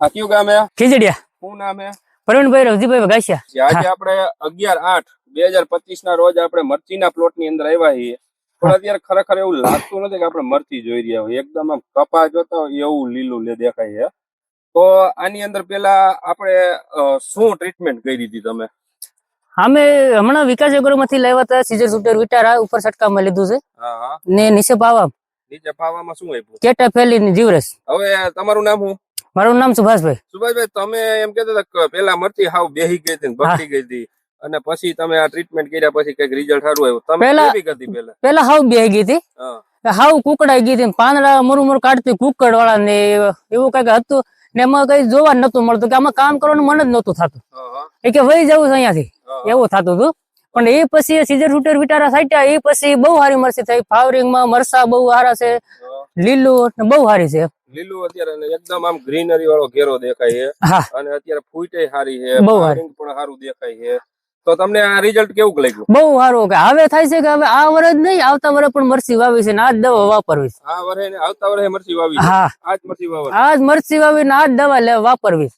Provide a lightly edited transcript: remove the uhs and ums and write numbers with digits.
આ કયું ગામ હે? ખીજડીયા. શું નામ હે? પ્રવીણભાઈ રવજીભાઈ ગાસિયા. આજે આપણે 11/8/2025 ના રોજ આપણે મરચીના પ્લોટ ની અંદર આવ્યા છીએ. પણ અત્યારે ખરેખર એવું લાગતું નથી કે આપણે મરચી જોઈ રહ્યા હોય. એકદમ આમ કપા જોતા હોય એવું લીલું દેખાય છે. તો આની અંદર પેલા આપણે શું ટ્રીટમેન્ટ કરી હતી તમે? અમે હમણાં વિકાસ એગ્રો માંથી લાવ્યા હતા સીઝર શૂટર વિટારા ઉપર છટકાવમાં લીધું છે. હા. ને નીચે પાવામાં શું આપ્યું? કેટાફેલી ની જીવરસ. હવે તમારું નામ શું? મારું નામ સુભાષભાઈ. સુભાષભાઈ, તમે એમ કહેતા હતા કે પેલા મરચી હાવ બેહી ગઈ હતી, બગડી ગઈ હતી, અને પછી તમે આ ટ્રીટમેન્ટ કર્યા પછી કઈક રિઝલ્ટ સારું આવ્યું. તમે કેવી હતી પેલા? પેલા હાવ બેહી ગઈ હતી, હાવ કુકડાઈ ગઈ હતી, પાંદડા મુરમુર કાઢતી કુકડ વાળા ને એવું કઈક હતું ને એમાં કઈ જોવા નતું મળતું કે આમાં કામ કરવાનું મન જ નતું થતું. એ કે વહી જવું છે અહીંયાથી એવું થતું હતું. પણ એ પછી સીઝર શૂટર વિટારા સાટ્યા એ પછી બહુ સારી મરચી થઈ. ફ્લાવરિંગ માં મરસા બહુ સારા છે, લીલું બહુ સારી છે. લીલું અત્યારે એકદમ આમ ગ્રીનરી વાળો ઘેરો દેખાય છે, અને અત્યારે ફૂટે સારી છે, ફ્લાવરિંગ પણ સારું દેખાય છે. તો તમને આ રિઝલ્ટ કેવું લાગ્યું? બહુ સારું. કે હવે થાય છે કે હવે આ વર્ષ નહીં આવતા વર્ષે પણ મરચી વાવી છે ને આ જ દવા વાપરવી છે. આ વર્ષે આવતા વર્ષે મરચી વાવી છે? હા, આજ મરચી વાવી, આજ મરચી વાવી ને આ જ દવા વાપરવી.